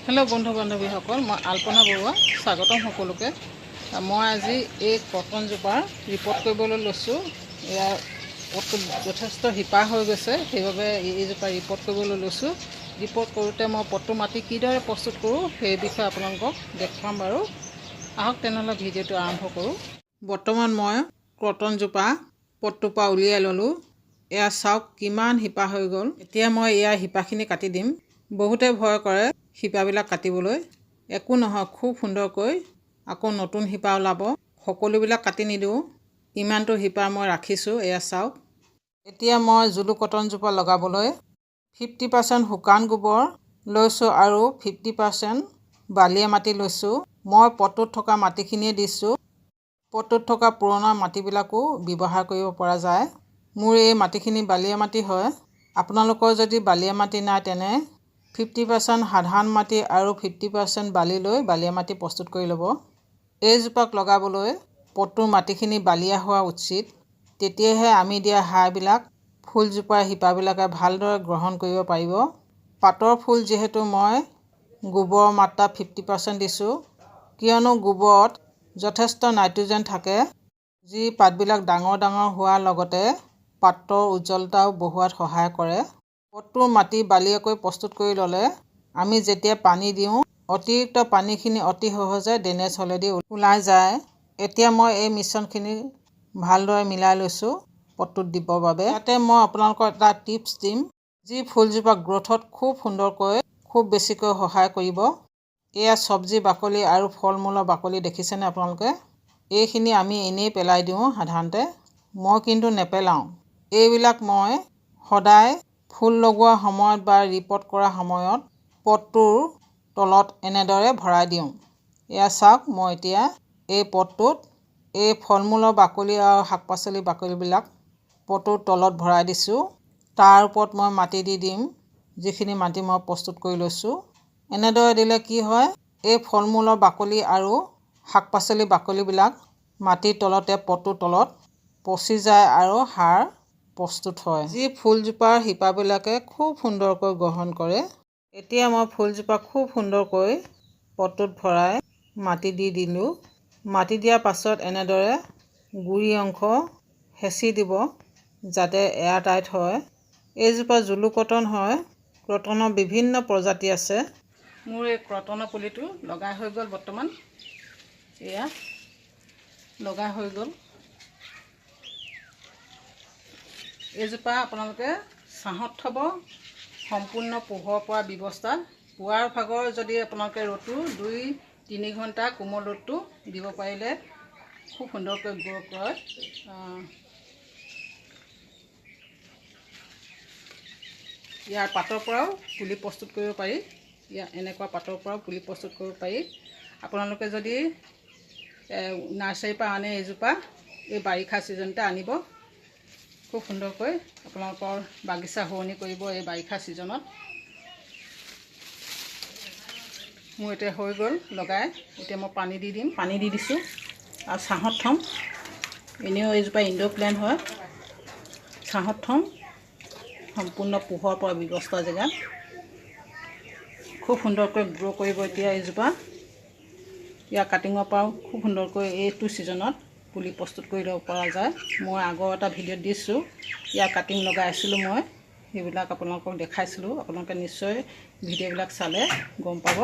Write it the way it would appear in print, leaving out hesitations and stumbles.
Hello' বন্ধু বান্ধৱীসকল, মই আল্পনা বৰুৱা স্বাগতম সকলোকে। মই আজি এই কটনজোপাৰ ৰিপৰ্ট কৰিবলৈ লৈছোঁ। ইয়াৰ পটটো যথেষ্ট শিপা হৈ গৈছে, সেইবাবে এইজোপা ৰিপৰ্ট কৰিবলৈ লৈছোঁ। ৰিপৰ্ট কৰোঁতে মই পটটো মাটি কিদৰে প্ৰস্তুত কৰোঁ সেই বিষয়ে আপোনালোকক দেখুৱাম বাৰু। আহক তেনেহ'লে ভিডিঅ'টো আৰম্ভ কৰোঁ। বৰ্তমান মই কটনজোপা পটটোৰ পৰা উলিয়াই ল'লোঁ। এয়া চাওক কিমান শিপা হৈ গ'ল। এতিয়া মই ইয়াৰ শিপাখিনি কাটি দিম। বহুতে ভয় কৰে শিপাবিলাক কাটিবলৈ। একো নহয়, খুব সুন্দৰকৈ আকৌ নতুন শিপা ওলাব। সকলোবিলাক কাটি নিদিওঁ, ইমানটো শিপা মই ৰাখিছোঁ। এয়া চাওক। এতিয়া মই জুলু কটনজোপা লগাবলৈ 50% শুকান গোবৰ লৈছোঁ আৰু 50% বালিয়া মাটি লৈছোঁ। মই পটটোত থকা মাটিখিনিয়ে দিছোঁ। পটটোত থকা পুৰণা মাটিবিলাকো ব্যৱহাৰ কৰিব পৰা যায়। মোৰ এই মাটিখিনি বালিয়া মাটি হয়। আপোনালোকৰ যদি বালিয়া মাটি নাই তেনে 50% সাধাৰণ মাটি আৰু 50% বালি লৈ বালিয়া মাটি প্ৰস্তুত কৰি ল'ব। এইজোপাক লগাবলৈ পটটোৰ মাটিখিনি বালিয়া হোৱা উচিত, তেতিয়াহে আমি দিয়া সাৰবিলাক ফুলজোপাৰ শিপাবিলাকে ভালদৰে গ্ৰহণ কৰিব পাৰিব। পাতৰ ফুল যিহেতু মই গোবৰৰ মাত্ৰা 50% দিছোঁ, কিয়নো গোবৰত যথেষ্ট নাইট্ৰজেন থাকে, যি পাতবিলাক ডাঙৰ ডাঙৰ হোৱাৰ লগতে পাতৰ উজ্জ্বলতাও বঢ়োৱাত সহায় কৰে। পটটোৰ মাটি বালিয়াকৈ প্ৰস্তুত কৰি ল'লে আমি যেতিয়া পানী দিওঁ, অতিৰিক্ত পানীখিনি অতি সহজে ড্ৰেনেজ হ'লেদি ওলাই যায়। এতিয়া মই এই মিশ্ৰণখিনি ভালদৰে মিলাই লৈছোঁ পটটোত দিবৰ বাবে। ইয়াতে মই আপোনালোকক এটা টিপছ দিম, যি ফুলজোপা গ্ৰ'থত খুব সুন্দৰকৈ খুব বেছিকৈ সহায় কৰিব। এয়া চব্জি বাকলি আৰু ফল মূলৰ বাকলি দেখিছেনে আপোনালোকে? এইখিনি আমি এনেই পেলাই দিওঁ সাধাৰণতে, মই কিন্তু নেপেলাওঁ। এইবিলাক মই সদায় ফুল লগোৱা সময়ত বা ৰিপৰ্ট কৰা সময়ত পটটোৰ তলত এনেদৰে ভৰাই দিওঁ। এয়া চাওক, মই এতিয়া এই পটটোত এই ফল মূলৰ বাকলি আৰু শাক পাচলি বাকলিবিলাক পটটোৰ তলত ভৰাই দিছোঁ। তাৰ ওপৰত মই মাটি দি দিম, যিখিনি মাটি মই প্ৰস্তুত কৰি লৈছোঁ। এনেদৰে দিলে কি হয়, এই ফল মূলৰ বাকলি আৰু শাক পাচলি বাকলিবিলাক মাটিৰ তলতে পটটোৰ তলত পচি যায় আৰু সাৰ প্ৰস্তুত হয়, যি ফুলজোপাৰ শিপাবিলাকে খুব সুন্দৰকৈ গ্ৰহণ কৰে। এতিয়া মই ফুলজোপা খুব সুন্দৰকৈ পটটোত ভৰাই মাটি দি দিলোঁ। মাটি দিয়াৰ পাছত এনেদৰে গুৰি অংশ হেঁচি দিব যাতে এয়াৰ টাইট হয়। এইজোপা জুলু কটন হয়। ক্ৰটনৰ বিভিন্ন প্ৰজাতি আছে। মোৰ এই ক্ৰটনৰ পুলিটো লগাই হৈ গ'ল। বৰ্তমান এয়া লগাই হৈ গ'ল। এইজোপা আপোনালোকে ছাঁত থ'ব, সম্পূৰ্ণ পোহৰ পৰা ব্যৱস্থা। পুৱাৰ ভাগৰ যদি আপোনালোকে ৰ'দটো 2-3 ঘণ্টা কোমল ৰ'দটো দিব পাৰিলে খুব সুন্দৰকৈ গ্ৰ' কৰে। ইয়াৰ পাতৰ পৰাও পুলি প্ৰস্তুত কৰিব পাৰি। এনেকুৱা পাতৰ পৰাও পুলি প্ৰস্তুত কৰিব পাৰি। আপোনালোকে যদি নাৰ্চাৰীৰ পৰা আনে এইজোপা, এই বাৰিষা ছিজনতে আনিব। খুব সুন্দৰকৈ আপোনালোকৰ বাগিচা শুৱনি কৰিব এই বাৰিষা ছিজনত। মোৰ এতিয়া হৈ গ'ল লগাই। এতিয়া মই পানী দি দিম, পানী দি দিছোঁ আৰু ছাঁত থ'ম। এনেও এইজোপা ইনড'ৰ প্লেণ্ট হয়, ছাঁত থ'ম সম্পূৰ্ণ পোহৰ পৰা ব্যৱস্থা জেগাত। খুব সুন্দৰকৈ গ্ৰ' কৰিব এতিয়া এইজোপা। ইয়াৰ কাটিঙৰ পৰাও খুব সুন্দৰকৈ এইটো ছিজনত পুলি প্ৰস্তুত কৰি ল'ব পৰা যায়। মই আগৰ এটা ভিডিঅ'ত দিছোঁ, ইয়াৰ কাটিং লগাই আছিলোঁ মই, সেইবিলাক আপোনালোকক দেখাইছিলোঁ। আপোনালোকে নিশ্চয় ভিডিঅ'বিলাক চালে গম পাব।